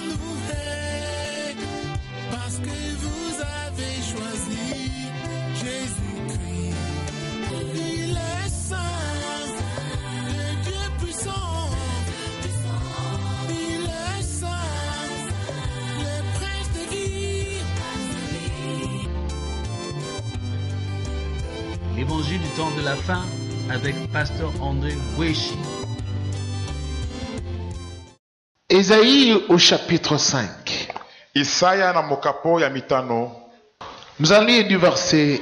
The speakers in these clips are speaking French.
nous hait, parce que vous avez choisi Jésus-Christ. Il est saint, le Dieu puissant. Il est saint, le prince de vie. L'évangile du temps de la fin avec Pasteur André Weshi. Ésaïe au chapitre 5. Isaya na mokapo ya mitano. Nous allons lire du verset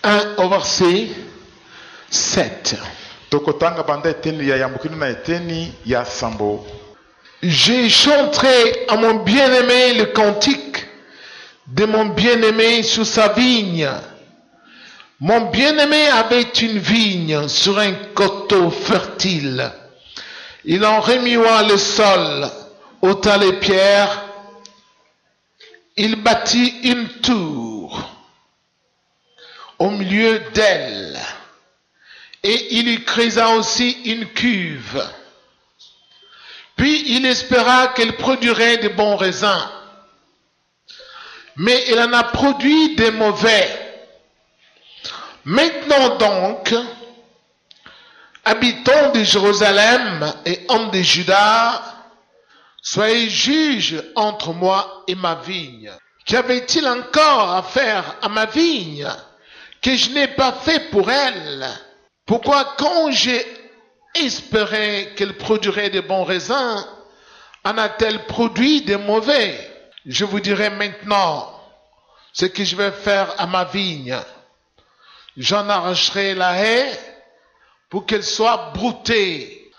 1 au verset 7. Tokotanga banda eteni ya yambukini na eteni ya sambo. Je chanterai à mon bien-aimé le cantique de mon bien-aimé sous sa vigne. Mon bien-aimé avait une vigne sur un coteau fertile. Il en remua le sol, ôta les pierres. Il bâtit une tour au milieu d'elle. Et il y creusa aussi une cuve. Puis il espéra qu'elle produirait de bons raisins. Mais elle en a produit des mauvais. Maintenant donc, habitants de Jérusalem et hommes de Juda, soyez juges entre moi et ma vigne. Qu'avait-il encore à faire à ma vigne que je n'ai pas fait pour elle? Pourquoi quand j'ai espéré qu'elle produirait de bons raisins, en a-t-elle produit de mauvais? Je vous dirai maintenant ce que je vais faire à ma vigne. J'en arracherai la haie pour qu'elle soit broutée.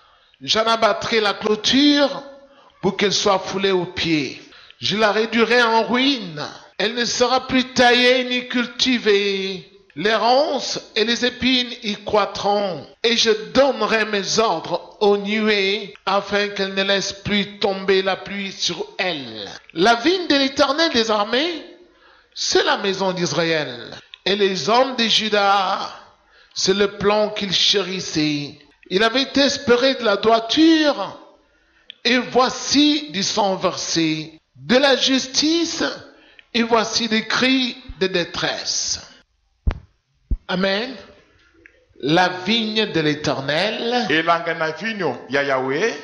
J'en abattrai la clôture pour qu'elle soit foulée aux pieds. Je la réduirai en ruine. Elle ne sera plus taillée ni cultivée. Les ronces et les épines y croîtront. Et je donnerai mes ordres aux nuées afin qu'elles ne laissent plus tomber la pluie sur elle. La vigne de l'Éternel des armées, c'est la maison d'Israël. Et les hommes de Juda, c'est le plan qu'il chérissait. Il avait espéré de la droiture, et voici du sang versé, de la justice, et voici des cris de détresse. Amen. La vigne de l'Éternel, Elangana vigno ya Yahweh.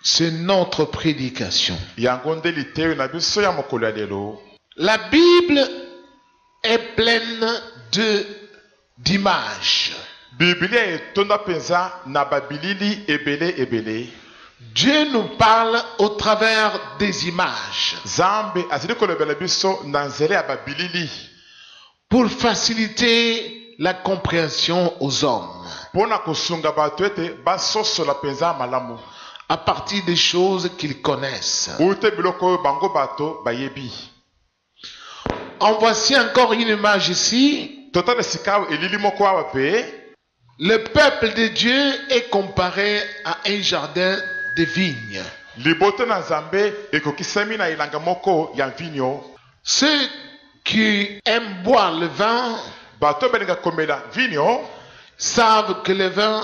c'est notre prédication. Yangonde liteo na biso ya mokolo ya lelo. La Bible est pleine d'images. Biblia etonda penza na babilili ebele ebele. Dieu nous parle au travers des images Zambe azili kolobela biso na nzela ya babilili pour faciliter la compréhension aux hommes pona kosunga bato ete basosola penza malamu à partir des choses qu'ils connaissent. ute biloko oyo bango bato bayebi. En voici encore une image ici. Totale sika elili moko awa pe. Le peuple de Dieu est comparé à un jardin de vignes. Liboto na Nzambe ekokisami na ilanga moko ya vigno. Ceux qui aiment boire le vin Bato belinga komela vigno savent que le vin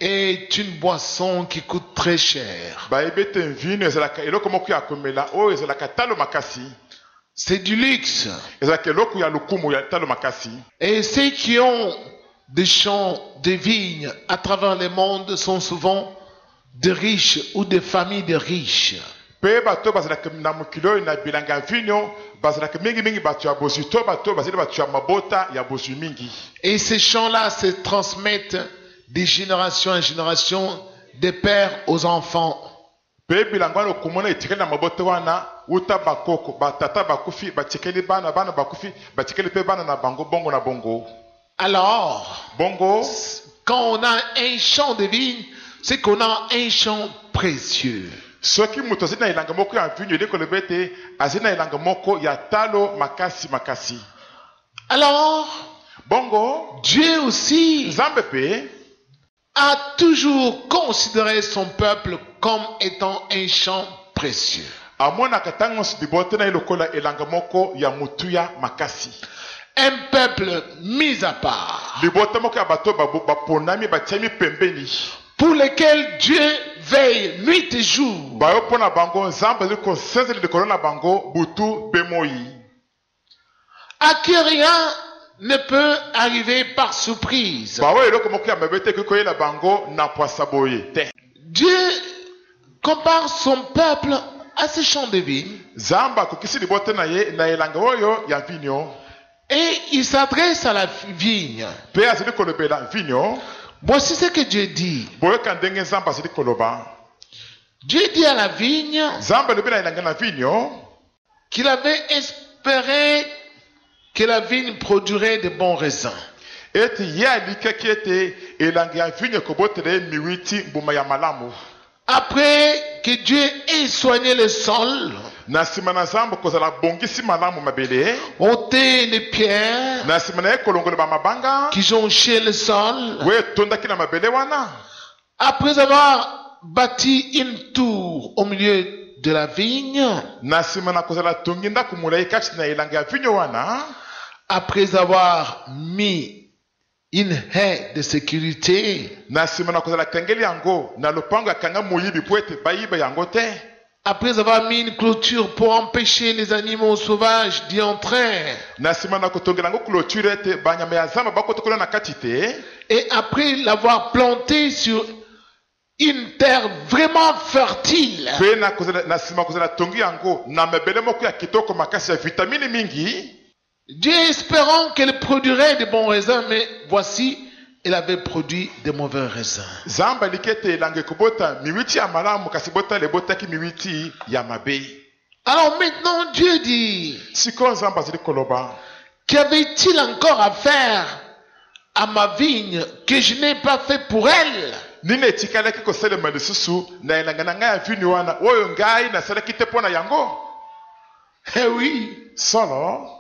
est une boisson qui coûte très cher. bayebete vigno ezalaka eloko moko ya komela oyo ezalaka talo makasi. C'est du luxe. Ezalaka eloko ya lukumu ya talo makasi. Et ceux qui ont des champs de vignes à travers le monde sont souvent des riches ou des familles de riches. Pe bato bazalaka na mokili oyo na bilanga ya vigno bazalaka mingi bato ya bozwi to bato bazali bato ya mabota ya bozwi mingi. Et ces champs-là se transmettent de génération en génération, des pères aux enfants. Pe bilanga wana okomona etikeli na mabota wana uta bakoko batata bakufi batikeli bana bakufi batikeli pe bana na bango bongo na bongo. Alors, Bongo quand on a un champ de vigne, c'est qu'on a un champ précieux. soki moto azali na elanga moko ya vigno elekoloba ete azali na elanga moko ya talo makasi makasi. Alors, Bongo Dieu aussi Nzambe pe a toujours considéré son peuple comme étant un champ précieux. amonaka ntango nyonso liboto na ye lokola elanga moko ya motuya makasi. Un peuple mis à part Liboto moko ya bato baponami batiami pembeni pour lesquels Dieu veille nuit et jour, bayo pona bango nzambe azali kosenzela likolo na bango butu pe moi, à qui rien ne peut arriver par surprise. bawo eloko moko ya mabe te ekoki koyela bango na pwasa boye te. Dieu compare son peuple à ce champ de vigne Nzambe akokisi libote na ye na elanga oyo ya vinyo, et il s'adresse à la vigne. mpe azali kolobela vinyo. Voici ce que Dieu dit. Boyoka ndenge nzambe azali koloba. Dieu dit à la vigne Nzambe alobi na elanga na vinyo qu'il avait espéré que la vigne produirait de bons raisins. eti ye alikaki ete elanga ya vinyo ekobotela ye miwiti mbuma ya malamu. Après que Dieu ait soigné le sol, Na nsima na nzambe kozala bongisi malamu mabele, ôté les pierres na nsima na ye kolongola bamabanga qui jonchaient le sol, oyo etondaki na mabele wana, après avoir bâti une tour au milieu de la vigne, na nsima na kozala tongi ndako molai kati na elanga ya vinyo wana, après avoir mis une haie de sécurité, na nsima na kozala kangeli yango na lopango akanga moyibi po ete bayiba yango te, après avoir mis une clôture pour empêcher les animaux sauvages d'y entrer, na nsima na kotongela yango clôture ete banyama ya zamba bakotokola na kati te, et après l'avoir planté sur une terre vraiment fertile, mpe na nsima kozala tongi yango na mabele moko ya kitoko makasi ya vitamine mingi, Dieu espérant qu'elle produirait de bons raisins, mais voici, elle avait produit de mauvais raisins. nzambe aliki ete elanga ekobota miwiti ya malamu kasi botala ebotaki miwiti ya mabe. Alors maintenant, Dieu dit, Sikoyo nzambe azali koloba, qu'avait-il encore à faire à ma vigne que je n'ai pas fait pour elle? nini etikalaki kosalema lisusu na elanga na ngai ya vino wana oyo ngai nasalaki te mpo na yango? Eh oui, Solo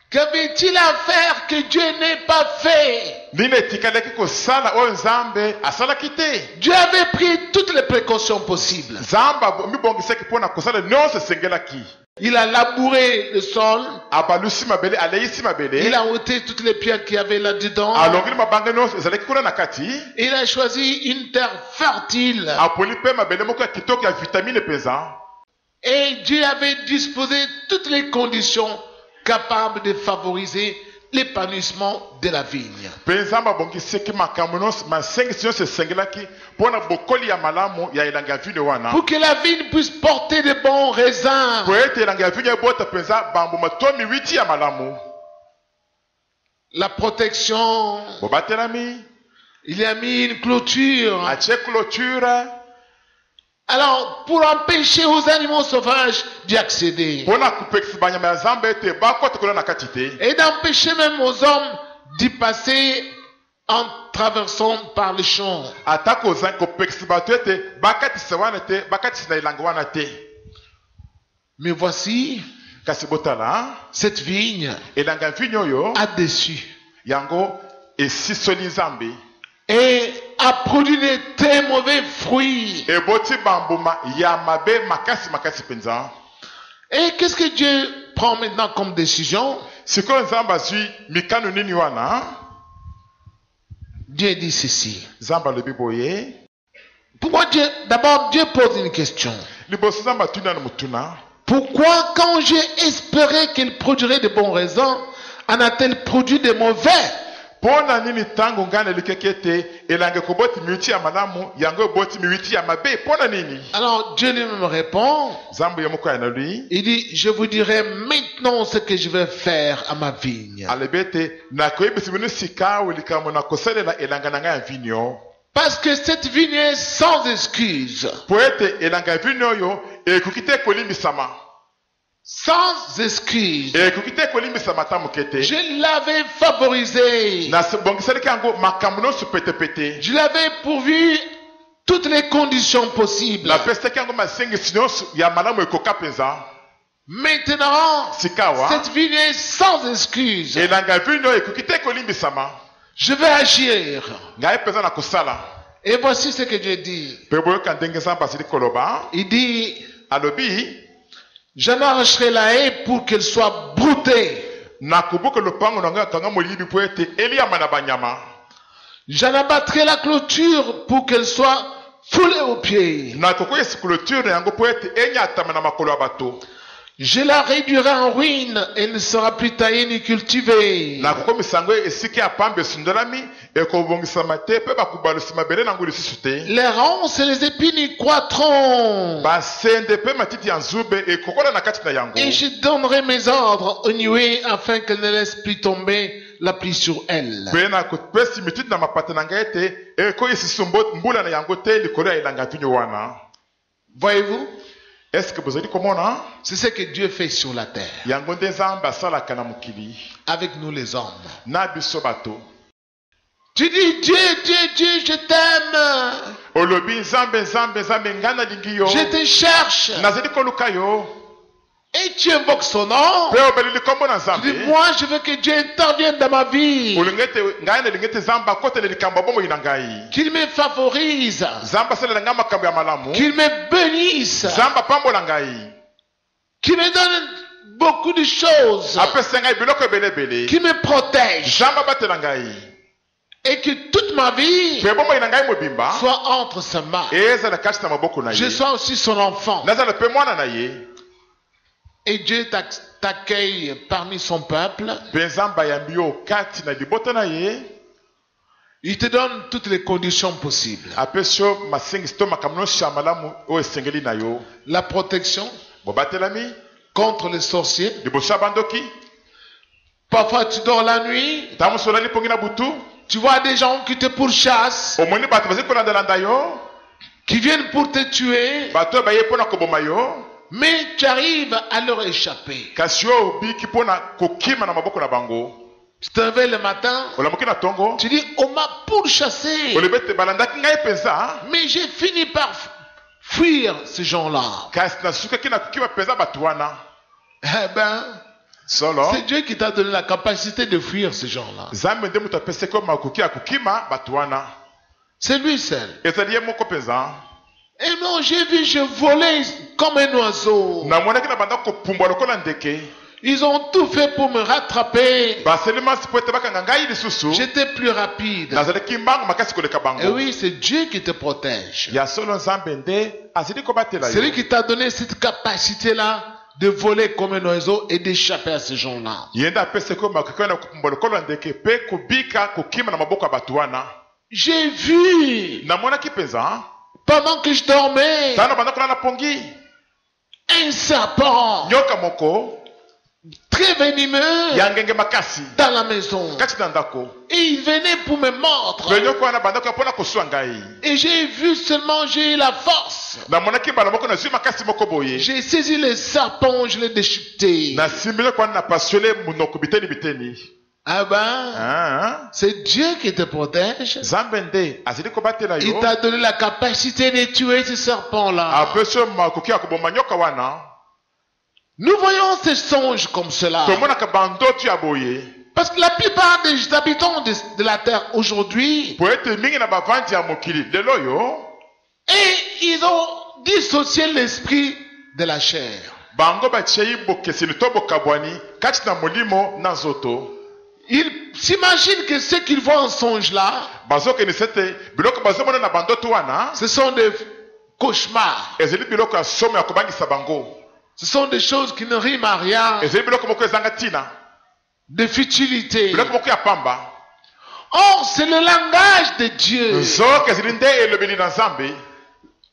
qu'avait-il à faire que Dieu n'ait pas fait? nini etikalaki kosala oyo nzambe asalaki te? Dieu avait pris toutes les précautions possibles. nzambe mibongisaki mpo na kosala nyonso esengelaki. Il a labouré le sol, abalusi mabele, aleisi il mabele, a ôté toutes les pierres qu'il y avait là-dedans, alongoli mabanga nyonso ezalaki kuna na kati, il a choisi une terre fertile. aponi mpe mabele moko ya kitoko ya vitamine mpenza. Et Dieu avait disposé toutes les conditions capables de favoriser l'épanouissement de la vigne. Mpe nzambe abongisaki makambo nyonso masengisi nyonso esengelaki mpo na bokoli ya malamu ya elanga ya vino wana, Pour que la vigne puisse porter de bons raisins. po ete elanga ya vino ebota mpenza bambuma to miwiti ya malamu. La protection, Bobatelami il y a mis une clôture. atie clôture Alors, pour empêcher aux animaux sauvages d'y accéder. mpo na kopekisa banyama ya nzambe ete bakota kolia na kati te, Et d'empêcher même aux hommes d'y passer en traversant par le champ. ata kopekisa bato ete bakatisa wana te, bakatisa na elanga wana te. Mais voici, Kasi botala cette vigne elanga ya vino oyo a déçu yango esisoli nzambe, et a produit de très mauvais fruits. eboti bambuma ya mabe makasi makasi mpenza. Et qu'est-ce que Dieu prend maintenant comme décision? Sikoyo nzambe azwi mikano nini wana? Dieu dit ceci. Nzambe alobi boye, Pourquoi Dieu, d'abord Dieu pose une question. liboso nzambe atuni na mutuna, Pourquoi quand j'ai espéré qu'elle produirait de bons raisins, en a-t-elle produit de mauvais? pona nini tango ngai nalikaki ete elanga ekoboti miwiti ya malamu yango eboti miwiti ya mabe? Pona nini? Alors Dieu lui-même répond, Nzambe ye moko ya na lui il dit, je vous dirai maintenant ce que je vais faire à ma vigne. alobi ete nakoyebisa bino sikawe likambo nakosalela elanga na ngai ya vinyo, Parce que cette vigne est sans excuse. po ete elanga ya vinyo oyo ekoki te kolimbisama, Sans excuse. ekoki te kolimbisama ata moke te. Je l'avais favorisée. Nabongiselaki yango makambo nyonso petepete, Je l'avais pourvu toutes les conditions possibles. napesaki yango masengisi nyonso ya malamu ekoka mpenza. Maintenant, Sikawa cette vigne est sans excuse. elanga ya vinyo ekoki te kolimbisama, Je vais agir. ngai mpenza na kosala. Et voici ce que Dieu dit. Mpe boyoka ndenge nzambe azali koloba, Il dit, alobi j'en arracherai la haie pour qu'elle soit broutée. nakobuka lopango na ngai akanga moyibi po ete eliama na banyama. J'en abattrai la clôture pour qu'elle soit foulée aux pieds. nakokoya clôture na yango po ete enyatama na makolo ya bato. Je la réduirai en ruine et ne sera plus taillée ni cultivée. nakokomisa yango esika ya pamba esundolami ekobongisama te mpe bakubalusi mabele na yango lisusu te. Les ronces et les épines y croîtront. basende mpe matiti ya nzube ekokola na kati na yango. Et je donnerai mes ordres aux nuées afin qu'elles ne laissent plus tomber la pluie sur elles. mpe nakopesi mititi na mapata na ngai ete ekoyisisa mbula na yango te likolo ya elanga vinyo wana. Voyez-vous, est-ce que bozali komona c'est ce que Dieu fait sur la terre. yango nde nzambe asalaka na mokili Avec nous les hommes. na biso bato. Tu dis Dieu, Dieu, Dieu, je t'aime. olobi nzambe nzambe nzambe ngai nalingi yo, Je te cherche. nazali koluka yo, Et tu invoques son nom. mpe obeleli nkombo na Tu dis, nzambe. moi, je veux que Dieu intervienne dans ma vie. olingi ete ngai nalingi ete nzambe akotela likambo ya bomoi na ngai. Qu'il me favorise. nzambe asalela ngai makambo ya malamu. Qu'il me bénisse. nzambe apambola ngai. Qu'il me donne beaucoup de choses. apesa ngai biloko ebelebele. Qu'il me protège. nzambe abatela ngai. Et que toute ma vie mpe bomoi na ngai mobimba soit entre ses mains. ezala kati na maboko na Je ye. sois aussi son enfant. nazala mpe mwana na ye. Et Dieu t'accueille parmi son peuple. mpe nzambe ayambi yo kati na libota na ye. Il te donne toutes les conditions possibles. apesi yo masengisi to makambo nyonso ya malamu oyo esengeli na yo. La protection bobatelami contre les sorciers. liboso ya bandoki. Parfois tu dors la nuit. ntango moso olali pongi na butu. Tu vois des gens qui te pourchassent. omoni bato bazali kolandalanda yo. Qui viennent pour te tuer. bato oyo baye mpona koboma yo. Mais tu arrives à leur échapper. kasi yo obiki mpona kokima na maboko na bango. Tu te réveilles le matin. olamuki na ntongo. Tu dis, on m'a pourchassé. olobi ete balandaki ngai mpenza. Mais j'ai fini par fuir ces gens-là. kasi nasukaki na kokima mpenza bato wana. Eh ben, solo c'est Dieu qui t'a donné la capacité de fuir ces gens-là. nzambe nde moto apesaki yo makoki ya kokima bato wana. C'est lui seul. ezali ye moko mpenza. Et non, j'ai vu, je volais comme un oiseau. namonaki na banda kopumbwa lokola ndeke. Ils ont tout fait pour me rattraper. baseli masi po ete bakanga ngai lisusu. J'étais plus rapide. nazalaki mbangu makasi koleka Et bango. oui, c'est Dieu qui te protège. ya solo nzambe nde azali kobatela C'est lui yo. qui t'a donné cette capacité-là de voler comme un oiseau et d'échapper à ces gens-là. ye nde apesaki yo makoki wana kopumbwa lokola ndeke mpe kobika kokima na maboko ya bato wana. J'ai vu, namonaki mpenza pendant que je dormais, tano banda kolala pongi. un serpent nyoka moko très venimeux ya ngenge makasi dans la maison. kati na ndako. Et il venait pour me mordre. mpe nyoka wana bandako ya mpona koswa ngai. Et j'ai vu seulement, j'ai eu la force. namonaki mbala moko nazwi makasi moko boye. J'ai saisi le serpent, je l'ai déchiqueté. nasimbi nyoka wana na pasole munoko biteni biteni. Ah ben, Ah, c'est Dieu qui te protège. nzambe nde azali kobatela Il yo. t'a donné la capacité de tuer ce serpent-là. apesi yo makoki ya koboma nyoka wana. Nous voyons ces songes comme cela. tomonaka bandoto ya boye. Parce que la plupart des habitants de la terre aujourd'hui, po ete mingi na bavandi ya mokili lelo oyo et ils ont dissocié l'esprit de la chair. bango batiei bokeseni to bokabwani kati na molimo na nzoto. Ils s'imaginent que ce qu'ils voient en songe là, bazokenisa ete biloko bazomona na bandoto wana ce sont des cauchemars. ezali biloko ya somo ya kobangisa bango. Ce sont des choses qui ne riment à rien, ezali biloko moko ezanga ntina, de futilité. biloko moko ya pamba. Or, c'est le langage de Dieu. nzoka ezali nde elobeli na nzambe.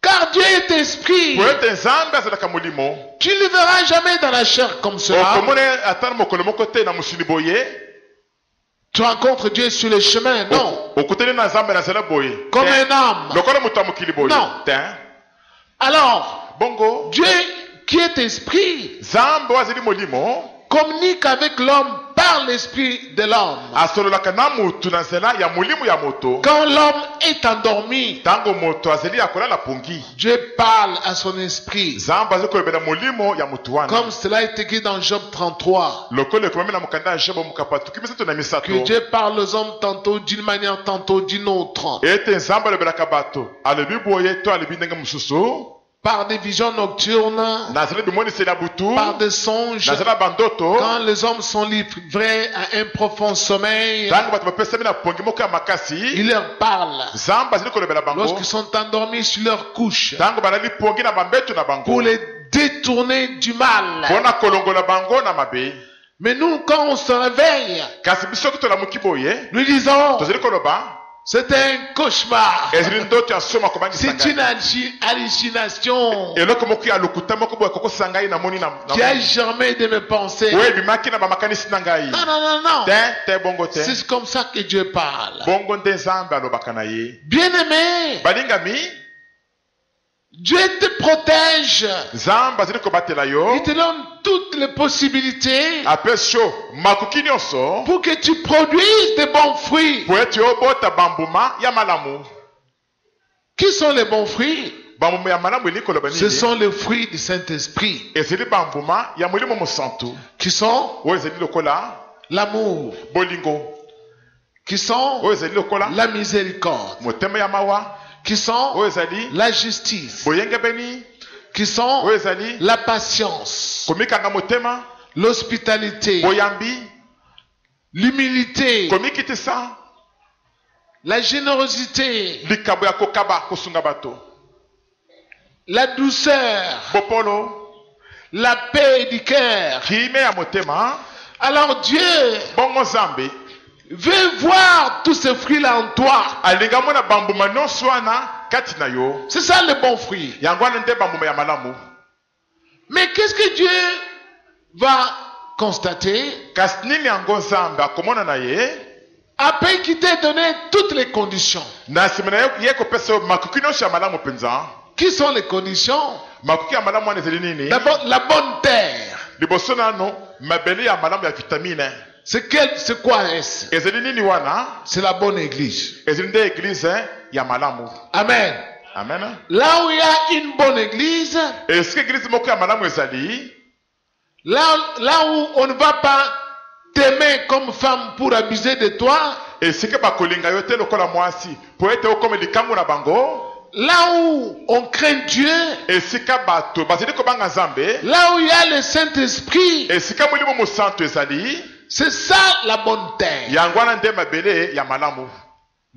Car Dieu est esprit. po ete nzambe azalaka molimo. Tu ne le verras jamais dans la chair comme cela. okomona ata na mokolo moko te na mosuni boye. Tu rencontres Dieu sur le chemin, non. okutani na nzambe na nzela boye Comme te. un homme. lokola moto ya mokili boye Non. te. Alors, bongo Dieu qui est esprit nzambe oyo azali molimo communique avec l'homme par l'esprit de l'homme. asololaka na motu na nzela ya molimo ya moto. Quand l'homme est endormi, ntango moto azali ya kolala pongi, Dieu parle à son esprit. nzambe azali kolobela molimo ya motu wana. Comme cela est écrit dans Job 33. lokola ekomami na mokanda ya jobo mokapatuki misato na Que misato. Dieu parle aux hommes tantôt d'une manière, tantôt d'une autre. ete nzambe alobelaka bato alobi boye to alobi ndenge mosusu. par des visions nocturnes, nazali bimoniseli ya butu, par des songes, nazali na bandoto, quand les hommes sont livrés à un profond sommeil, ntango bato bapesami na pongi moko ya makasi, il leur parle. nzambe azali kolobela bango, Lorsqu'ils sont endormis sur leur couche, ntango balali pongi na bambeto na bango, pour les détourner du mal. mpona kolongola bango na mabe. Mais nous, quand on se réveille, Kasi biso soki tolamuki boye, nous disons, tozali koloba, c'est un cauchemar. ezali ndoto ya soma kobangisa C'est une ngai. hallucination Eloko moko ya lokuta moko boye kokosisa ngai namoni na qui a germé de mes pensées. oyo ebimaki na bamakanisi na ngai. Non, non, non, non. Te bongo te. C'est comme ça que Dieu parle. Bongo nde nzambe alobaka na ye. Bien-aimé, Balingami, Dieu te protège. nzambe azali kobatela yo, Il te donne toutes les possibilités apesi yo makoki nyonso pour que tu produises de bons fruits. po ete obota bambuma ya malamu. Qui sont les bons fruits? Bambuma ya malamu eli koloba Ce nini? sont les fruits du Saint-Esprit. Ezali bambuma ya molimo mosantu Qui sont oyo ezali lokola l'amour. bolingo, Qui sont oyo ezali lokola la miséricorde. motema ya mawa, Qui sont oyo ezali la justice. boyengebeni, Qui sont oyo ezali la patience. komikanga motema, L'hospitalité. boyambi, L'humilité. komikitisa, La générosité. likabo ya kokaba kosunga bato, La douceur. bopolo, La paix du cœur. kiime ya motema. Alors Dieu Bongo nzambe veut voir tous ces fruits-là en toi. alinga mona bambuma nyonso wana kati na yo, C'est ça le bon fruit. yango wana nde bambuma ya malamu. Mais qu'est-ce que Dieu va constater Kasi nini yango nzambe akomona na ye après qu'il t'ait donné toutes les conditions? na nsima na ye kopesa yo makoki nyonso ya malamu mpenza. Qui sont les conditions? Makoki ya malamu wana ezali nini? D'abord, la bonne terre. Liboso nano mabele ya malamu ya vitamine C'est quoi est-ce? ezali nini wana? C'est la bonne église. Ezali nde eglize ya malamu. Amen. Amen. Là où il y a une bonne église, Esika eglize moko ya malamu ezali là où on ne va pas t'aimer comme femme pour abuser de toi, esika bakolinga yo te lokola mwasi po ete okoma likambo na bango, là où on craint Dieu, esika bato bazali kobanga nzambe, là où il y a le Saint-Esprit, esika molimo mosantu ezali, c'est ça la bonne terre. yango wana nde mabele ya malamu.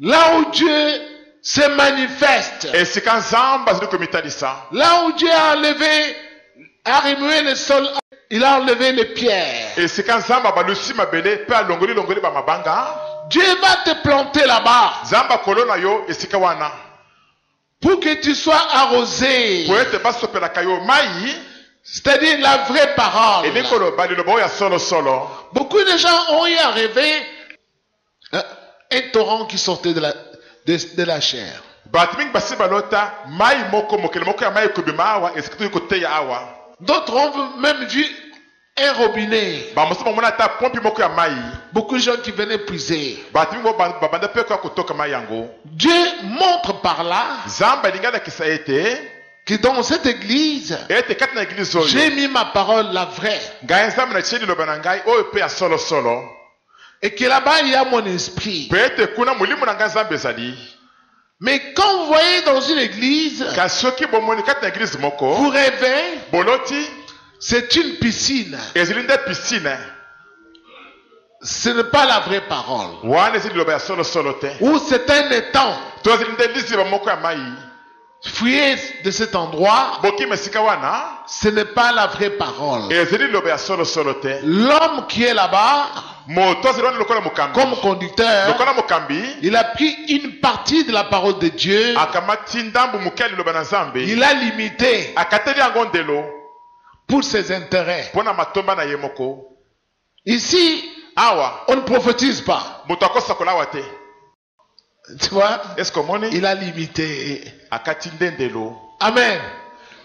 Là où Dieu se manifeste, Esika nzambe azali komitalisa, là où Dieu a enlevé, a remué le sol, il a enlevé les pierres. esika nzambe abalusi mabele pe alongoli ba mabanga, Dieu va te planter là-bas nzambe akolona yo esika wana pour que tu sois arrosé. po ete basopelaka yo mai, C'est-à-dire la vraie parole. eli koloba liloba oyo ya solosolo. Beaucoup de gens ont eu à rêver un torrent qui sortait de la chair. Bato mingi basi balota mai moko mokele moko ya mai ekobima awa esika toyi koteya awa. D'autres ont même vu un robinet. Bamosusu bamona ata pompi moko ya mai. Beaucoup de gens qui venaient puiser. Bato mingi babanda mpe koya kotoka mai yango. Dieu montre par là Nzambe alingi alakisa ete que dans cette église, ete kati na eglize oyo j'ai mis ma parole, la vraie. ngai nzambe natie liloba na ngai oyo mpe ya solosolo, Et que là-bas, il y a mon esprit. mpe ete kuna molimo na ngai nzambe ezali. Mais quand vous voyez dans une église, Kasi soki bomoni kati na eglize moko vous rêvez, boloti c'est une piscine. ezali nde piscine, Ce n'est pas la vraie parole. wana ezali liloba ya solosolo te, Ou c'est un étang. to ezali nde liziba moko ya mai. Fuyez de cet endroit. Bokima esika wana Ce n'est pas la vraie parole. ezali liloba ya solosolo te. L'homme qui est là-bas, Moto azali wana lokola mokambi, comme conducteur, lokola mokambi il a pris une partie de la parole de Dieu. akamati ndambu moke ya liloba na nzambe, Il a limité akateli yango ndelo pour ses intérêts. mpo na matomba na ye moko. Ici, Awa on ne prophétise pas. moto akosakola awa te. Tu vois, Est-ce que moni il a limité. akati nde ndelo. Amen.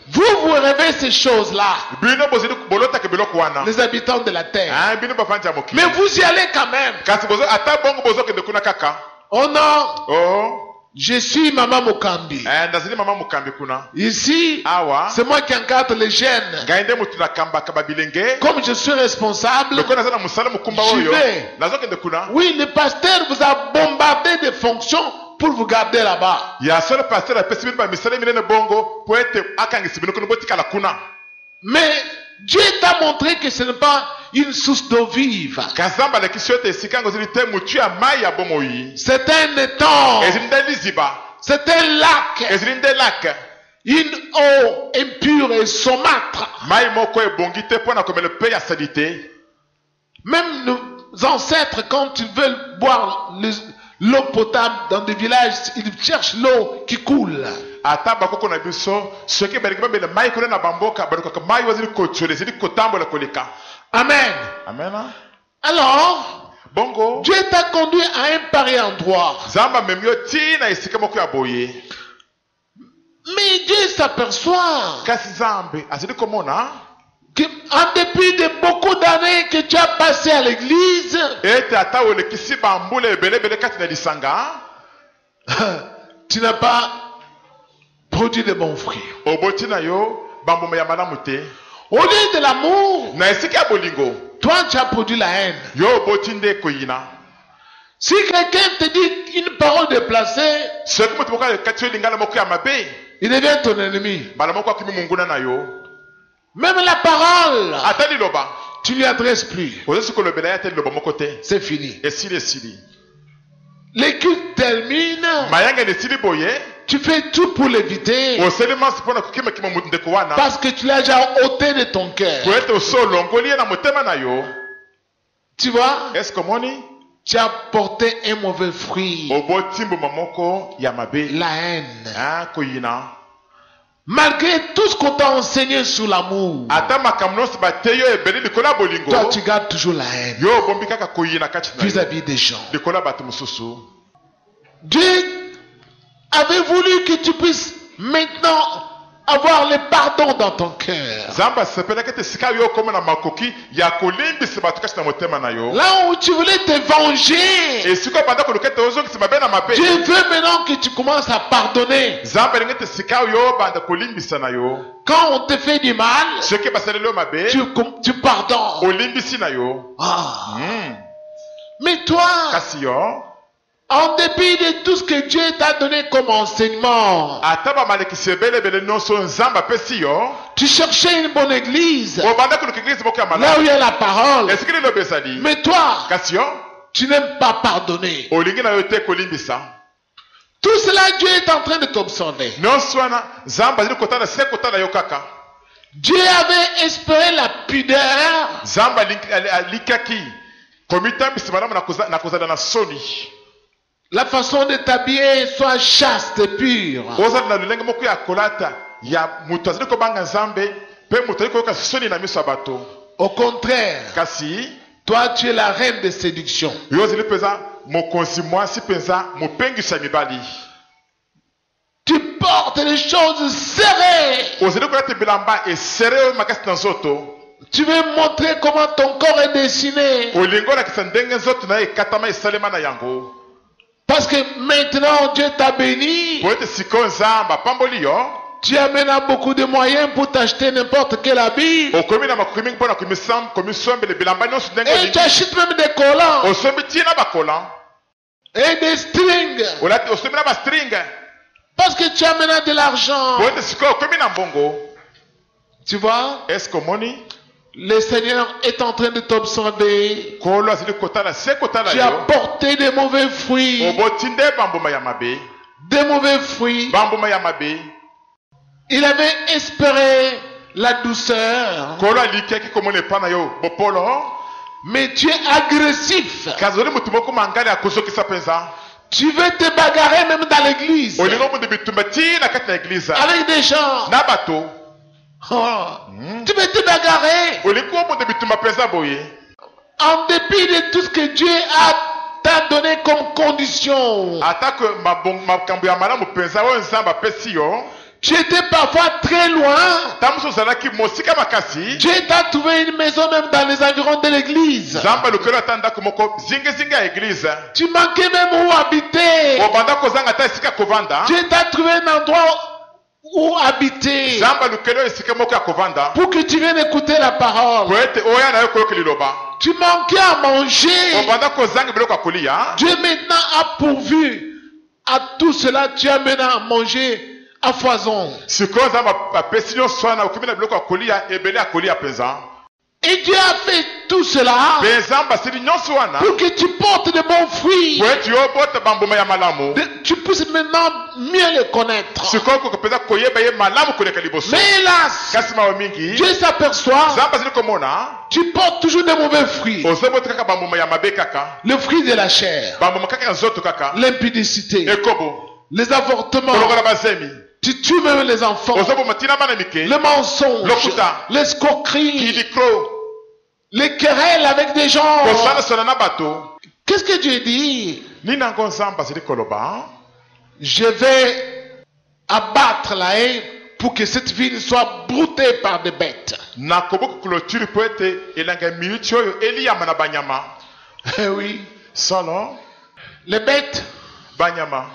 Vous rêvez ces choses-là, Bino bozali bolotaka biloko wana, les habitants de la terre. bino bavandi ya mokili. Mais vous y allez quand même. Kasi ata bongo bozokende kuna kaka. Oh non, Oh, je suis Maman Mokambi. ndazali mama mokambi kuna. Ici, Awa c'est moi qui encadre les jeunes. ngai nde motu nakambaka babilenge. Comme je suis responsable, Lokola naza na mosala mokumba J'y oyo vais. nazokende kuna. oui, le pasteur vous a bombardé de fonctions pour vous garder là-bas. ya solo pasteur apesi bino bamisala minene bongo po ete akangisi bino kono botikala kuna. Mais Dieu t'a montré que ce n'est pas une source d'eau vive. kazamba alekisi yo ete esika yango ezali te motu ya mai ya bomoi. C'est un étang. ezali nde liziba, C'est un lac. ezali nde lake. Une eau impure et saumâtre. mai moko ebongi te mpo na komela mpe ya sali te. Même nos ancêtres, quand ils veulent boire l'eau potable dans des villages, ils cherchent l'eau qui coule. ata bakoko na biso soki balingi bamela mai kuna na bamboka balukaka mai oyo ezali kotsole ezali kotambola koleka. Amen. Amen. Alors, bongo Dieu t'a conduit à un pareil endroit. nzambe amemi yo ntina esika moko ya boye. Mais Dieu s'aperçoit kasi nzambe azali komona qu'en dépit de beaucoup d'années que tu as passé à l'église, ete ata olekisi bambula ebelebele kati na lisanga tu n'as pas produit de bons fruits. oboti na yo bambuma ya malamu te. Au lieu de l'amour, na esika ya bolingo toi tu as produit la haine. yo oboti nde koyina. Si quelqu'un te dit une parole déplacée, soki moto moko alekati yo lingala moko ya mabe il devient ton ennemi. mbala moko akimi monguna na yo. Même la parole, ata liloba tu ne lui adresses plus. ozosi kolobela ye ata liloba moko te. C'est fini. esili Les cultes terminent. mayanga esili boye Tu fais tout pour l'éviter. oseli masi mpo na kokimakima ndeko wana Parce que tu l'as déjà ôté de ton cœur. po ete oso olongoli ye na motema na yo. Tu vois, eske omoni tu as porté un mauvais fruit. oboti mbuma moko ya mabe. La haine. koyina Malgré tout ce qu'on t'a enseigné sur l'amour, ata makambo nyonso bate yo ebeli likolo ya bolingo toi tu gardes toujours la haine yo obombi kaka koyina kati na yo vis-à-vis des gens. likolo ya bato mosusu. Dieu avait voulu que tu puisses maintenant avoir le pardon dans ton cœur. nzambe asepelaki ete esika yo okoma na makoki ya kolimbisa bato kati na motema na yo. Là où tu voulais te venger, esika obanda koluka ete ozongisa mabe na mabe Dieu veut maintenant que tu commences à pardonner. nzambe alingi ete esika yo obanda kolimbisa na yo. Quand on te fait du mal, soki basaleli yo mabe tu pardonnes. olimbisi na yo. Ah. Mais toi, kasi yo en dépit de tout ce que Dieu t'a donné comme enseignement, ata bamalekisi ebelebele nyonso nzambe apesi yo tu cherchais une bonne église, obanda koluka eglise moko ya là où malamu il y a la parole. esiki liloba ezali. Mais toi, kasi yo tu n'aimes pas pardonner. olingi na yo te kolimbisa. Tout cela, Dieu est en train de t'observer. nyonso wana nzambe azali kotala se kotala yo kaka. Dieu avait espéré la pudeur, nzambe alikaki komitambisa malamu na kozala na soni. la façon de t'habiller soit chaste et pure. ozala na lolenge moko ya kolata ya moto azali kobanga nzambe mpe moto azali koyoka soni na miso ya bato. Au contraire, kasi toi tu es la reine de séduction. yo ozali mpenza mokonzi mwasi mpenza mopengisi ya mibali. Tu portes les choses serrées. ozali kolata bilamba esere oyo makasi na nzoto. Tu veux montrer comment ton corps est dessiné. olingi olakisa ndenge nzoto na ye ekatama esalema na yango. Parce que maintenant Dieu t'a béni. po ete sikoyo nzambe apamboli yo. Tu as maintenant beaucoup de moyens pour t'acheter n'importe quel habit. okomi na makoki mingi mpo na komisombele bilamba nyonso ndenge Et tu olingi. achètes même des collants osombi ntina bakola. et des strings. osombi na bastring Parce que tu as maintenant de l'argent. po ete sikoyo okomi na mbongo. Tu vois, eske omoni le Seigneur est en train de t'observer. kolo azali kotala se kotala Tu as yo. porté des mauvais fruits. oboti nde bambuma ya mabe. Des mauvais fruits. bambuma ya mabe. Il avait espéré la douceur. kolo alikaki komona epa na yo bopolo. Mais tu es agressif. kasi ozali motu moko mangani akozokisa mpenza. Tu veux te bagarrer même dans l'église. olingi omundu bitumba ntina kati na eglize Avec des gens. na bato. Oh. Tu veux te bagarrer. olingi omundu bitumba mpenza boye. En dépit de tout ce que Dieu t'a donné comme condition. atako makambo ya malamu mpenza oyo nzambe apesi yo. Tu étais parfois très loin. ta mosu ozalaki mosika makasi. Dieu t'a trouvé une maison même dans les environs de l'église. nzambe alukeli ata ndako moko zingizingi ya eglize. Tu manquais même où habiter. obanda kozanga ata esika kovanda. Dieu t'a trouvé un endroit où habiter. nzambe alukeli oyo esika moko ya kovanda. Pour que tu viennes écouter la po parole. ete oya na yo koyoka liloba. Tu manquais à manger. obanda kozanga biloko ya kolia. Dieu maintenant a pourvu À tout cela, tu as maintenant à manger à foison. sikoyo nzambe apesi nyonso wana okomi na biloko ya kolia ebele ya kolia mpenza. Et Dieu a fait tout cela Mpe nzambe asili nyonso wana pour que tu portes de bons fruits. po eti obota bambuma ya malamu. Tu puisses maintenant mieux les connaître. sikoyo koko mpenza koyeba ye malamu koleka liboso. Mais hélas, kasi mawa mingi Dieu s'aperçoit, nzambe asili komona tu portes toujours de mauvais fruits. ozobota kaka bambuma ya mabe kaka, Le fruit de la chair, bambuma kaka ya nzoto kaka, l'impudicité, ekobo les avortements. kolongola bazemi, Tu tues même les enfants. ozoboma tina bana mike, Le mensonge, Lokuta. l'escroquerie, kilikro, les querelles avec des gens. kosanasana na bato. Qu'est-ce que Dieu dit? Nini yango nzambe asili koloba? Je vais abattre la haie pour que cette ville soit broutée par des bêtes. nakoboka clôture po ete elanga miniti oyo eliyama na banyama. Eh oui, Solo les bêtes, banyama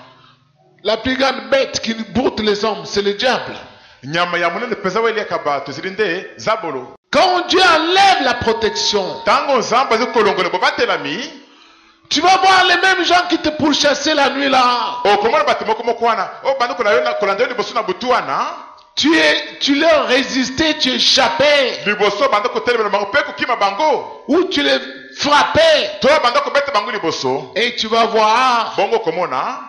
la plus grande bête qui broute les hommes, c'est le diable. nyama ya monene mpenza oyo eliaka bato ezili nde zabolo. Quand Dieu enlève la protection, Ntango nzambe azili kolongola bobatelami, tu vas voir les mêmes gens qui te pourchassaient la nuit là. okomona bato moko moko wana oyo bandi kolanda yo liboso na butu wana, Tu leur résistais, tu échappais, liboso banda kotelemela bango mpe kokima bango, ou tu les frappais. to banda kobeta bango liboso. Et tu vas voir, Bongo komona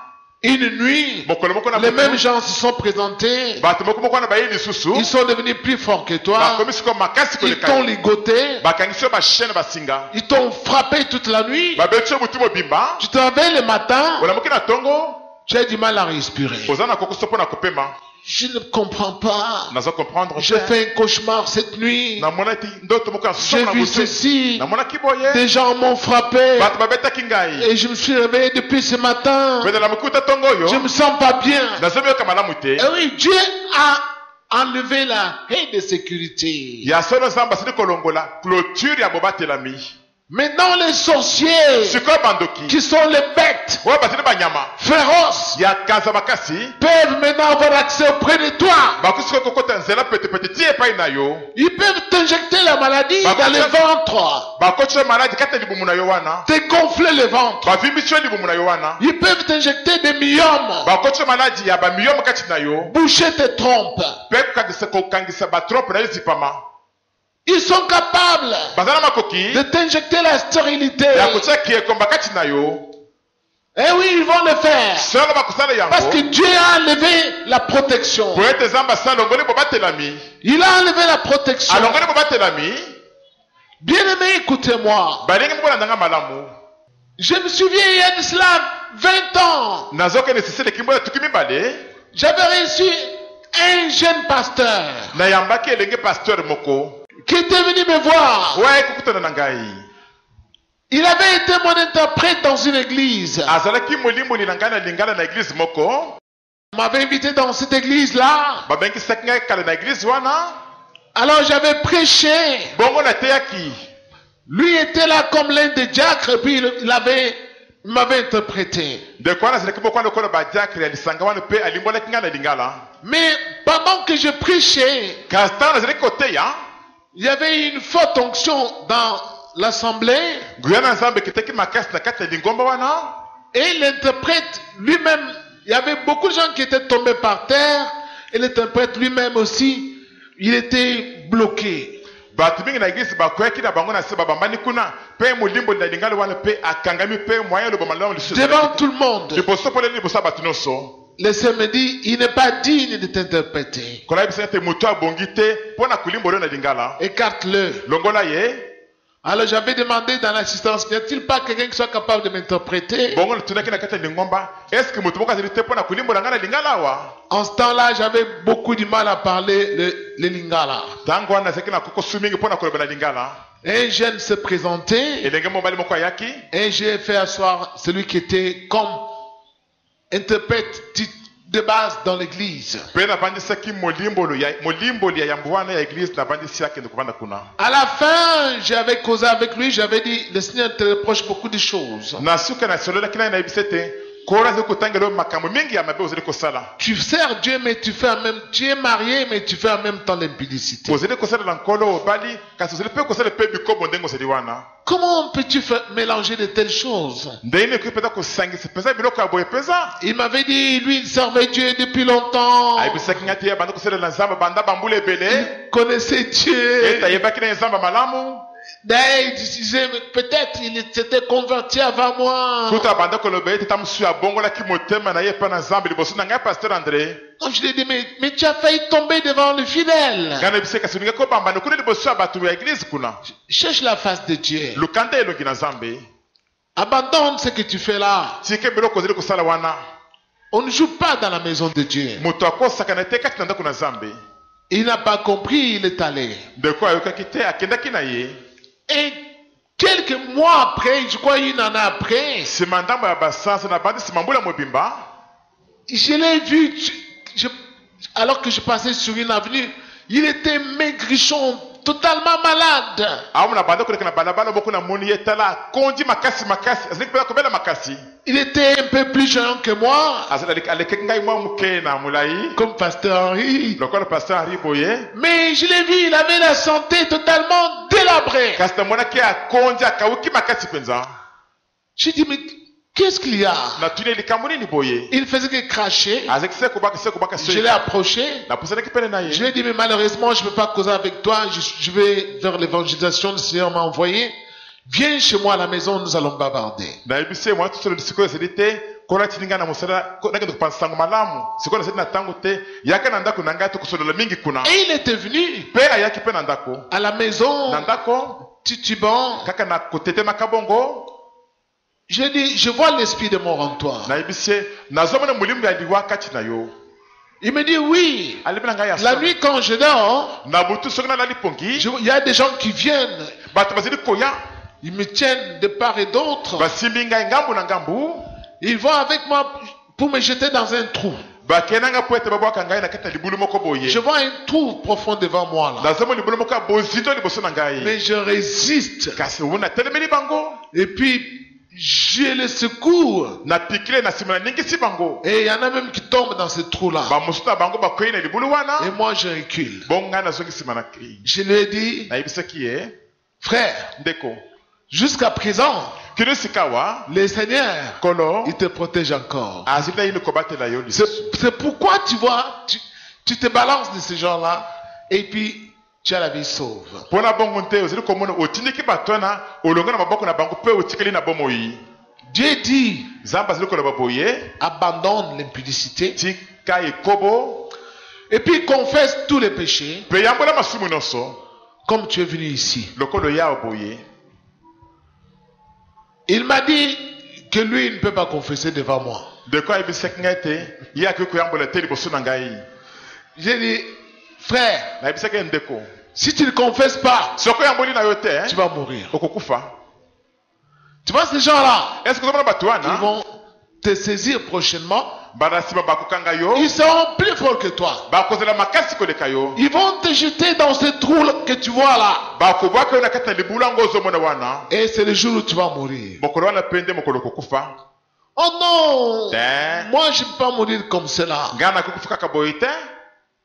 une nuit, mokolo moko na les mêmes butu gens se sont présentés. bato moko moko wana baye lisusu Ils sont devenus plus forts que toi. bakomi sikoyo makasi Ils koleka t'ont yo. ligoté. bakangisi yo bashene basinga, Ils t'ont frappé toute la nuit. babeti yo butu mobimba, Tu te réveilles le matin, olamuki na ntongo tu as du mal à respirer. oza na kokoso mpo na kopema. Je ne comprends pas. naza comprendre Je te. fais un cauchemar cette nuit. namona eti ndoto moko ya J'ai somo na vu butu, ceci. namonaki boye Des gens m'ont frappé. bato babetaki ngai, Et je me suis réveillé depuis ce matin. pene namoki uta ntongo Je oyo me sens pas bien. nazomiyoka malamu te. Et oui, Dieu a enlevé la haie de sécurité. ya solo nzambe asili kolongola clôture ya bobatelami. Maintenant, les sorciers, sikoyo bandoki qui sont les bêtes oyo bazili banyama féroces, ya kanza makasi peuvent maintenant avoir accès auprès de toi. bakoki sikoyo kokota nzela petepete ti epai na yo, Ils peuvent t'injecter la maladie Bah, dans le bah, ventre, bakoti yo maladi kati ya libumu na yo wana, te gonfler le ventre. bavimbisi yo libumu na yo wana, Ils peuvent t'injecter des myomes, bakoti yo maladi ya bamiyomo kati na yo, boucher tes trompes. mpe kokangisa batrope na yo zipama. Ils sont capables baza na makoki de t'injecter la stérilité. ya kotia kiekomba kati na yo, Eh oui, ils vont le faire. solo bakosala Parce que yango Dieu a enlevé la protection. po ete nzambe asala alongoli bobatelami, Il a enlevé la protection. alongoli bobatelami. Bien-aimé, écoutez-moi. balingi mokona ndanga malamu, Je me souviens, il y a de cela 20 ans, nazokende siseleki mbola tuki mibale, j'avais reçu un jeune pasteur nayambaki elenge pasteur moko qui était venu me voir. oyo aye kokutana na ngai. Il avait été mon interprète dans une église. azalaki molimboli na ngai na lingala na eglize moko, Il m'avait invité dans cette église-là. babengisaki ngai kala na eglize wana, Alors j'avais prêché. bongo nateyaki. Lui était là comme l'un des diacres et puis il m'avait interprété. ndeko wana azalaki moko wana lokola badiakre ya lisanga wana mpe alimbolaki ngai na lingala. Mais pendant que je prêchais, kasi ntango nazalaki koteya, il y avait une forte onction dans l'assemblée nguya na nzambe ekitaki makasi na kati ya lingomba wana, et l'interprète lui-même, il y avait beaucoup de gens qui étaient tombés par terre et l'interprète lui-même aussi, il était bloqué. bato mingi na eglise bakweyaki na bango na se babambani kuna, mpe molimboli na lingala wana mpe akangami mpe moyen loba malamu lisusu Devant tout le monde, liboso mpo leli liboso ya bato nyonso. le Seigneur me dit, il n'est pas digne de t'interpréter. kola yebisa ete moto abongi te mpo na kolimbola oyo na lingala, Écarte-le. longola ye. Alors j'avais demandé dans l'assistance, n'y a-t-il pas quelqu'un qui soit capable de m'interpréter? bongo natunaki na kati ya lingomba, eske moto moko azali te mpo na kolimbola ngai na lingala awa. En ce temps-là, j'avais beaucoup de mal à parler le lingala. ntango wana nazalaki na kokosu mingi mpo na koloba na lingala. Un jeune se présentait elenge mobali moko ayaki, et j'ai fait asseoir celui qui était comme interprète de base dans l'église. mpe navandisaki molimboli ya yambo wana ya eglise, navandisi akende kovanda kuna. À la fin, j'avais causé avec lui, j'avais dit, le Seigneur te reproche beaucoup de choses. na suka nasololaki naye nayebisa ete kora zili kotangela makambo mingi ya mabe ozili kosala. Tu sers Dieu, mais tu es marié, mais tu fais en même temps l'impudicité. Ozili kosala na nkolo obali kasi ozili pe kosala pe bikobo ndenge ozali wana. Comment peux-tu mélanger de telles choses? Ndenge ko peta kosangisa peza biloko ya boye peza. Il m'avait dit, lui, il servait Dieu depuis longtemps. Ayebisaki ngati ya banda kosala na nzamba banda bambula ebele. Il connaissait Dieu. Eta yebaki na nzamba malamu. D'ailleurs, il disait, peut-être il s'était converti avant moi. Kuta banda kolobe teta musu ya bongo la kimotema na yepa na nzamba liboso na ngai pasteur André. Donc je lui ai dit, mais tu as failli tomber devant le fidèle. Ngana biseka suninga ko bamba kuna liboso ya batu ya église kuna. Cherche la face de Dieu. Lukanda elongi na nzambe. Abandonne ce que tu fais là. Tike biloko ozili kosala wana. On ne joue pas dans la maison de Dieu. Moto akosaka na te kati na ndako na nzambe. Il n'a pas compris, il est allé. Ndeko ayokaki te akendaki na ye. Et quelques mois après, je crois une année après, Sima ndambo ya basanza na bandi sima mbula mobimba. je l'ai vu, alors que je passais sur une avenue, il était maigrichon, totalement malade. Amu na banda koleka na balabala boko na moni yetala kondi makasi azali pela kobela makasi. Il était un peu plus jeune que moi, Azali alekeki ngai mwa muke na mulai. comme Pasteur Henri. Lokola pasteur Henri boye. Mais je l'ai vu, il avait la santé totalement délabrée. Kasi mona ki akondi akawuki makasi penza. J'ai dit, mais qu'est-ce qu'il y a? Na tuni likambo nini boye. Il faisait que cracher. Azeki se kubaka Je l'ai approché. Na pusana ki pele na ye. Je lui ai dit, mais malheureusement, je ne peux pas causer avec toi. Je vais vers l'évangélisation, le Seigneur m'a envoyé. Viens chez moi à la maison, nous allons bavarder. Na ebise mwa tusolo disiko sedite kona tininga na musala nake to pansango malamu. Sikola sedina tango te yaka na ndako nanga to kusolola mingi kuna. Et il était venu Pe ayaki pe na ndako. à la maison, Na ndako titubant. kaka na kotete makabongo. Je dis, je vois l'esprit de mort en toi. Na ebise nazomona mulimu ya liwa kati na yo. Il me dit, oui. Alibina ngai ya La nuit, quand je dors, na butu soki na lali pongi il y a des gens qui viennent. bato bazili koya Ils me tiennent de part et d'autre. basimbi ngai ngambu na ngambu Ils vont avec moi pour me jeter dans un trou. bakenanga po ete babwaka ngai na kati na libulu moko boye. Je vois un trou profond devant moi là. nazomona libulu moko ya bozindo liboso na ngai Mais je résiste. kasi una telemeli bango Et puis, je les secours. na pikile na nsima na ningisi bango Et il y en a même qui tombent dans ce trou-là. bamosusu na bango bakwei na libulu wana Et moi, je recule. bongo ngai nazongi nsima na kri Je lui ai dit, nayebisaki ye frère, ndeko jusqu'à présent, kino sika wa le Seigneur, kolo il te protège encore. azili na yini kobatela yo lisusu C'est pourquoi tu vois, tu te balances de ce genre-là. Et puis, tu as la vie sauve. mpona bongo nte ozali komona otindiki bato wana olonga na maboko na bango mpe otikeli na bomoi. Dieu dit, nzambe azali koloba boye abandonne l'impudicité. tika ekobo Et puis, confesse tous les péchés, mpe yambola masumu nyonso comme tu es venu ici. lokolo ya boye. Il m'a dit que lui, il ne peut pas confesser devant moi. ndeko ayebisaki ngai te ye akoki koyambola te liboso na ngai. J'ai dit, frère, nayebisaki ye ndeko si tu ne confesses pas, soki oyamboli na yo te tu vas mourir. okokufa. Tu vois ces gens-là, est ce que ozomona bato ils wana vont te saisir prochainement. bana nsima bakokanga yo Ils seront plus forts que toi. bakozela makasi koleka yo Ils vont te jeter dans ce trou que tu vois là. bakobwaka yo na kati na libulu yango ozomona wana Et c'est le jour où tu vas mourir. mokolo wana mpe nde mokolo okokufa Oh non! te. Moi, je ne peux pas mourir comme cela. ngai nakokufa kaka boye te.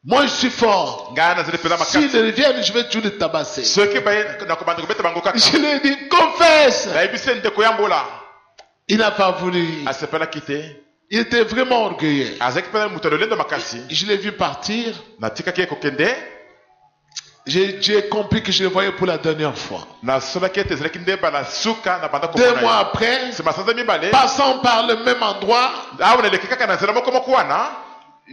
Moi, je suis fort. ngai nazali mpenza S'ils makasi reviennent, je vais tout les tabasser. soki baye nakobanda kobeta bango kaka Je lui ai dit, confesse! nayebisi ndeko yambola Il n'a pas voulu. asepelaki te Il était vraiment orgueilleux. azalaki mpenza moto ya lolendo makasi Je l'ai vu partir. natikaki ye kokende J'ai compris que je le voyais pour la dernière fois. nasolaki ete ezalaki nde bala suka na banda 2 mois komona après, nsima sanza mibale passant par le même endroit, awa naleki kaka na nzela moko moko wana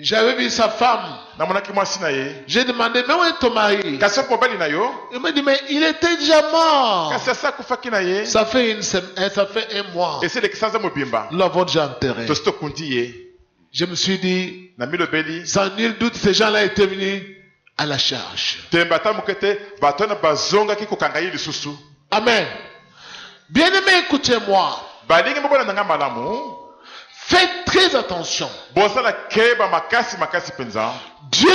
j'avais vu sa femme. namonaki mwasi na ye J'ai demandé, mais où est ton mari? kasi soki mobali na yo Il m'a dit, mais il était déjà mort. kasi asi akufaki na ye Ça fait un mois. esi eleki sanza mobimba Nous l'avons déjà enterré. tosi tokundi ye Je me suis dit, na milobeli sans nul doute, ces gens-là étaient venus à la charge. tembe ata moke te bato wana bazongaki kokanga ye lisusu. Amen. Bien-aimé, écoutez-moi. balingi mobona na ngai malamu Faites très attention. bosala keba makasi makasi mpenza Dieu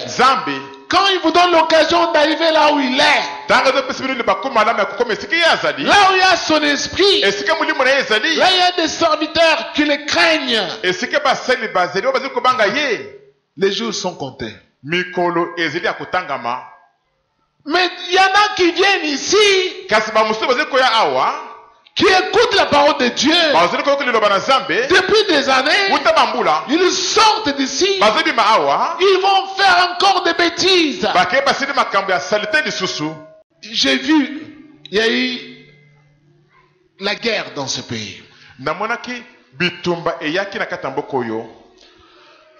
nzambe quand il vous donne l'occasion d'arriver là où il est, Tanga azopesa bino bakoma malamu ya kokoma esika ye azali. là où il y a son esprit, Esika molimo na ye ezali. là il y a des serviteurs qui le craignent. Esika basali bazali oyo bazali kobanga ye. Les jours sont comptés. Mikolo ezali ya kotangama. Mais il y en a qui viennent ici, Kasi bamosusu bazali koya awa. qui écoutent la parole de Dieu Bazali koyoka liloba na Nzambe. depuis des années. Uta bambula. Ils sortent d'ici, Bazali bima awa. ils vont faire encore des bêtises. Bakeye basili makambo ya salite lisusu. J'ai vu, il y a eu la guerre dans ce pays. Namonaki bitumba eyaki na kati ya mboka oyo.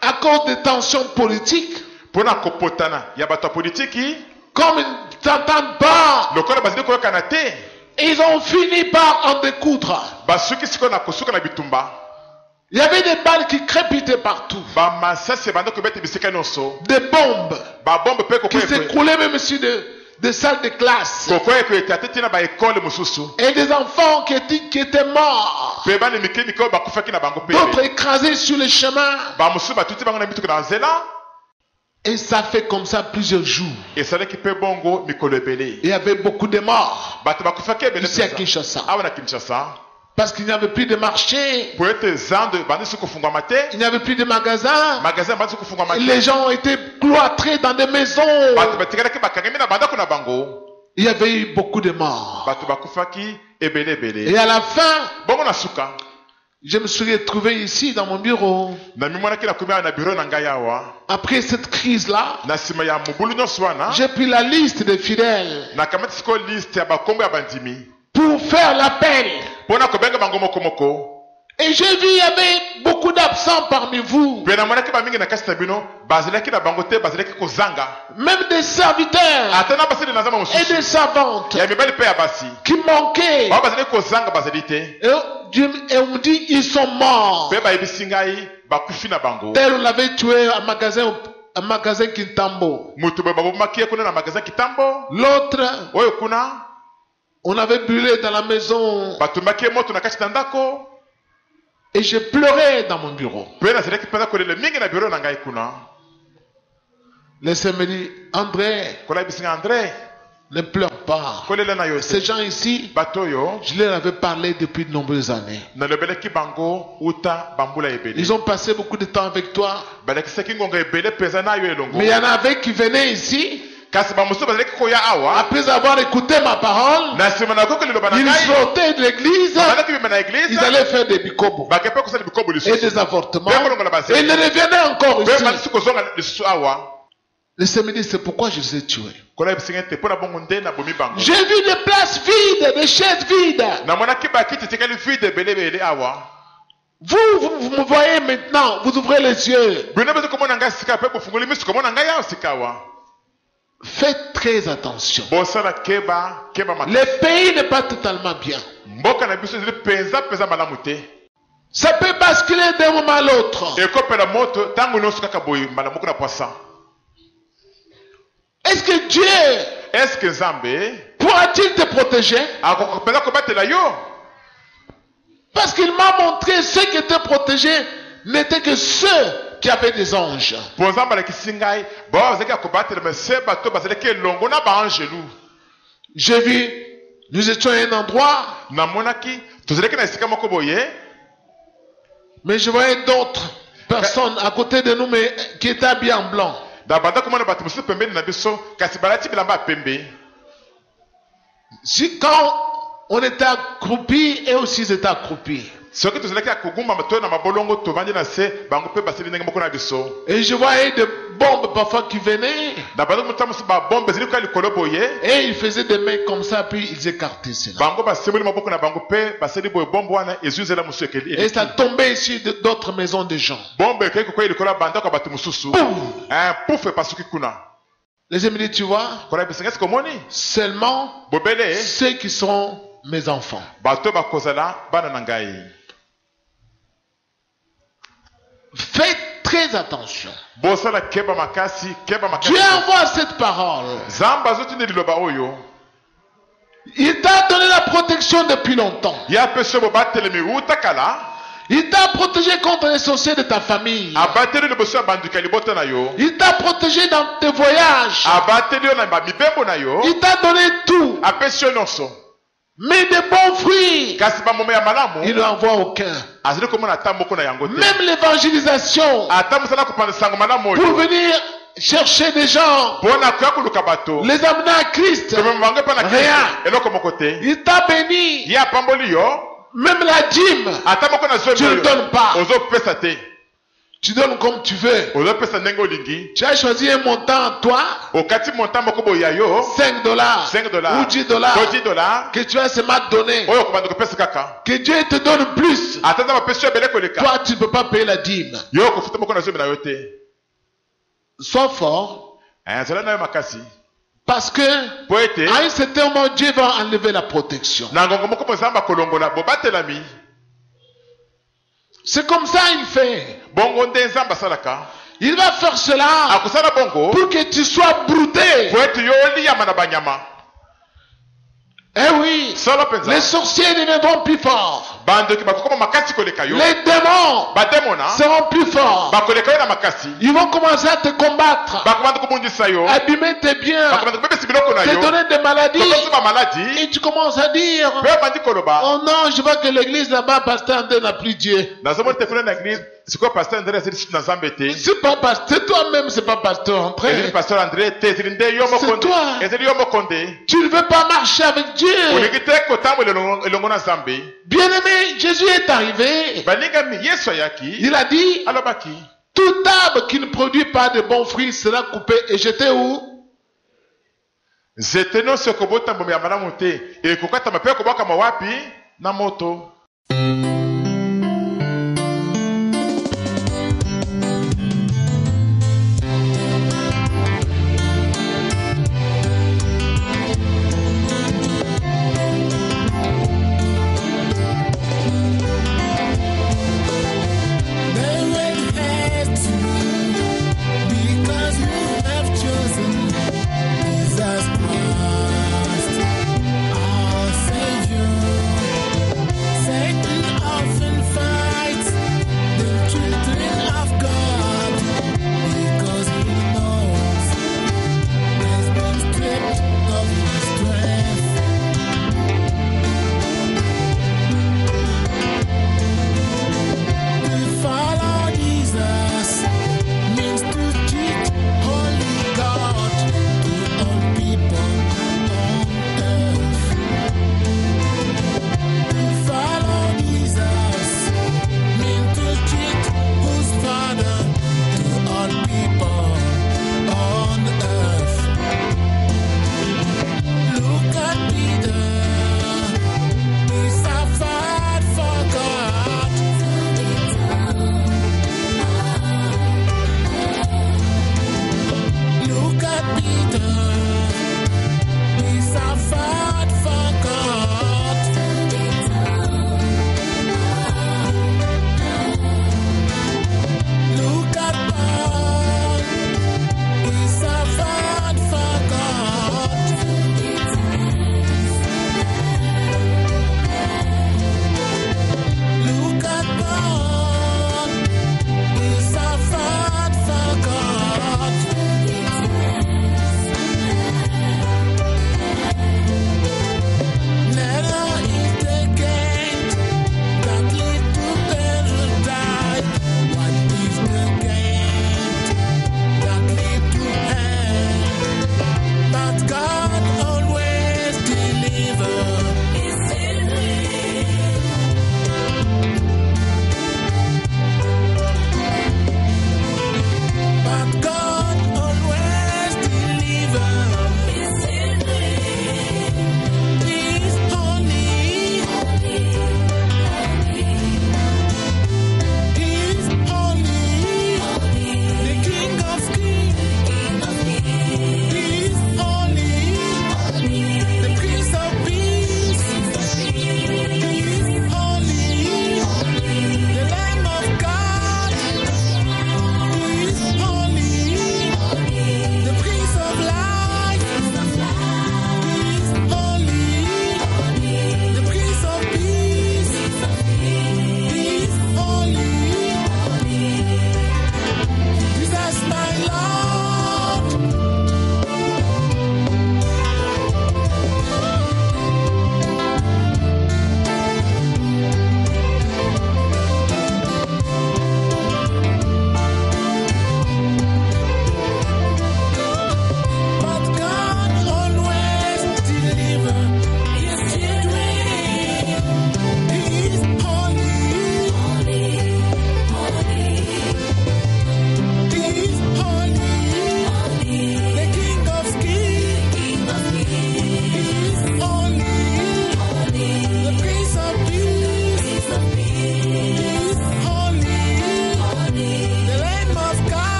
À cause des tensions politiques, Pona kopotana ya bato ya politiki. comme ils ne s'entendent pas, Lokola bazali koyokana te. ils ont fini par en découdre. Basuki siko na kosuka na bitumba. Il y avait des balles qui crépitaient partout, Bamasasi ebanda kobeta bisika nyonso. des bombes Babombe pe qui s'écroulaient même sur des salles de classe, kokoye koyeta te tina baekole mosusu. et des enfants qui étaient morts, Pe bana mike mike oyo bakufaki na bango pe. d'autres écrasés sur le chemin. Bamosusu batuti bango na mituka na nzela. Et ça fait comme ça plusieurs jours. Esalaki pe bongo mikolo ebele. Il y avait beaucoup de morts Bato bakufaki ebele ici à penza. Kinshasa, Awa na Kinshasa. parce qu'il n'y avait plus de marché, Po ete zando bandi su kofungwama te. il n'y avait plus de magasins. Magasin bandi su kofungwama te. Les gens étaient cloîtrés dans des maisons. Bato batikalaki bakangami na bandako na bango. Il y avait eu beaucoup de morts. Bato bakufaki ebele Et ebele. à la fin, Bongo na suka. je me suis retrouvé ici dans mon bureau. Na mimonaki na komi awa na bureau na ngai awa. Après cette crise-là, Na nsima ya mobulu nyonso wana. j'ai pris la liste des fidèles Nakamati siko liste ya bakombo ya bandimi. pour faire l'appel. Pona kobenga bango moko moko. Et j'ai vu il y avait beaucoup d'absents parmi vous. Pe namonaki bamingi na kasi na bino bazalaki na bango te bazalaki kozanga. Même des serviteurs Ata na basali na nzamba et mosusu. des servantes Ya mibali pe ya basi. qui manquaient. Bao bazali kozanga bazali te. Et on me dit, ils sont morts. Pe bayebisi ngai bakufi na bango. Tel on l'avait tué à un magasin Kintambo. Mutu be babomaki ye kuna na magasin kitambo. L'autre, Oyo kuna on avait brûlé dans la maison. batumaki ye moto na kati na ndako. Et je pleurais dans mon bureau. Pe nazalaki mpenza kolela mingi na bureau na ngai kuna. Le Seigneur me dit, André, Kola yebisi ngai André. ne pleure pas. Kolela na yo Ces te. gens ici, Bato oyo je leur avais parlé depuis de nombreuses années. nalobelaki bango uta bambula ebele. Ils ont passé beaucoup de temps avec toi. Balakisaki ngonga ebele mpenza na yo elongo. Mais il y en avait qui venaient ici, Kasi bamosusu bazalaki koya awa. après avoir écouté ma parole, Na nsima na koko liloba na ils ngai. sortaient de l'église, Bazalaki bima na église. ils allaient faire des bikobos Bakepe kosala bikobo et lisusu. des avortements. Pe kolongola Et ils bazeli. revenaient encore Pe ici. balisi kozonga lisusu awa. Le Seigneur me dit, c'est pourquoi je les ai tués. Kola yebisi ngai te mpona bongo nde na bomi bango. J'ai vu des places vides, des chaises vides. Namonaki bakiti etikali vide ebele ebele awa. Vous me voyez maintenant, vous ouvrez les yeux. Bino bezi komona ngai sika pe bofungoli miso komona ngai awa sika awa. Faites très attention. Bosala keba makasi. Le pays n'est pas totalement bien. Mboka na biso ezali penza malamu te. Ça peut basculer d'un moment à l'autre. Ekopela moto tango nyonso kaka boye mbala moko na poisson. Est-ce que Dieu Est-ce que Nzambe pourra-t-il te protéger? akokopela kobatela yo? Parce qu'il m'a montré ceux qui étaient protégés n'étaient que ceux qui avaient des anges. Po Nzambe alakisi ngai bao bazalaki akobatela me se bato bazalaki elongo na baangelu. J'ai vu, nous étions à un endroit, Namonaki tozalaki na esika moko boye. mais je voyais d'autres personnes à côté de nous, mais qui étaient habillées en blanc. Da banda komona bato mosusu pembeni na biso kasi balati bilamba ya pembe. Quand on était accroupis, et aussi ils étaient accroupis. Soki tozalaki akogumba to na mabolongo tovandi na se bango pe baseli ndenge moko na biso. Et je voyais des bombes parfois qui venaient, Da banda mosusu mosusu babombe ezali koya likolo boye. et ils faisaient des mains comme ça, puis ils écartaient cela. Bango basemboli maboko na bango pe baseli boye bombe wana ezuzela mosusu ekeli. Et ça tombait ici d'autres maisons de gens. Bombe ekei kokoya likolo ya bandako ya bato mosusu. Boum! Pouf epasuki kuna. Les amis, tu vois, Kola bisenga siko moni. seulement Bobele ceux qui seront mes enfants. bato bakozala bana na ngai. Faites très attention. Bosala keba makasi, keba makasi. Dieu envoie cette parole. Zamba azotinde liloba oyo. Il t'a donné la protection depuis longtemps. Ya peso bobatele mi utakala. Il t'a protégé contre les sorciers de ta famille. abateli liboso ya banduki ya libota na yo, Il t'a protégé dans tes voyages. abateli yo na bamibembo na yo, Il t'a donné tout. apesi yo nyonso. Mais de bons fruits, Kasi bamome ya il malamu n'en voit aucun. azali komona ata moko na yango te. Même l'évangélisation, Ata mosala kopanda sango malamu pour oyo venir chercher des gens, mpona koya koluka bato les amener à Christ, komema bango epa na Rien. Kristo eloko moko te. il t'a béni. Ye apamboli yo, Même la dîme, ata moko na tu zomi ne donnes pas. oyo ozopesa te, Tu donnes comme tu veux. ozopesa ndenge olingi. Tu as choisi un montant, toi, Okati montant moko boye ya yo $5 $5 ou $10 to $10 que tu vas seulement donner. oyo kobanda kopesa kaka. Que Dieu te donne plus. Ata nzambe apesi yo ebele koleka, Toi, tu ne peux pas payer la dîme. yo kofuta moko na zomi na yo te. Sois fort, Zala na yo makasi parce que po ete à un certain moment, Dieu va enlever la protection. na ngongo moko mozamba kolongola bobatelami. C'est comme ça il fait. Bongo nde nzambe asalaka, Il va faire cela akosala bongo pour que tu sois broudé. po ete yo oliama na banyama. Eh oui, Solo penza les sorciers deviendront plus forts. bandoki bakokoma makasi koleka yo, Les démons bademona seront plus forts. bakoleka yo na makasi, Ils vont commencer à te combattre, bakobanda kobundisa yo, abîmer tes biens, bakobanda kobebisa biloko na te yo, donner des maladies. kokosi bamaladi. Et tu commences à dire, Pe bandi koloba oh non, je vois que l'église là-bas, pasteur André n'a plus Dieu. nazomona te kuna na église sikoyo pasteur André ezali susu na nzambe te, C'est pas pasteur, toi-même, c'est pas pasteur ezali André. pasteur André te, ezali nde yo C'est mokonde, toi. ezali yo mokonde. Tu ne veux pas marcher avec Dieu. Olingi te kotambola elongo na nzambe. Bien-aimé, Jésus est arrivé. Balingami Yesu ayaki Il a dit, alobaki tout arbre qui ne produit pas de bons fruits sera coupé et jeté où? nzete nyonso ekobota mbuma ya malamu te ekokatama mpe ekobwakama wapi? Na moto. They will hate you because you have chosen Jesus Christ, our Savior. Satan often fights the children of God because he knows has been stripped of his strength. To follow Jesus means to teach holy God to all people on earth. To follow Jesus means to teach whose Father to all people on earth. Look at Peter, he suffered for God. Look at Peter,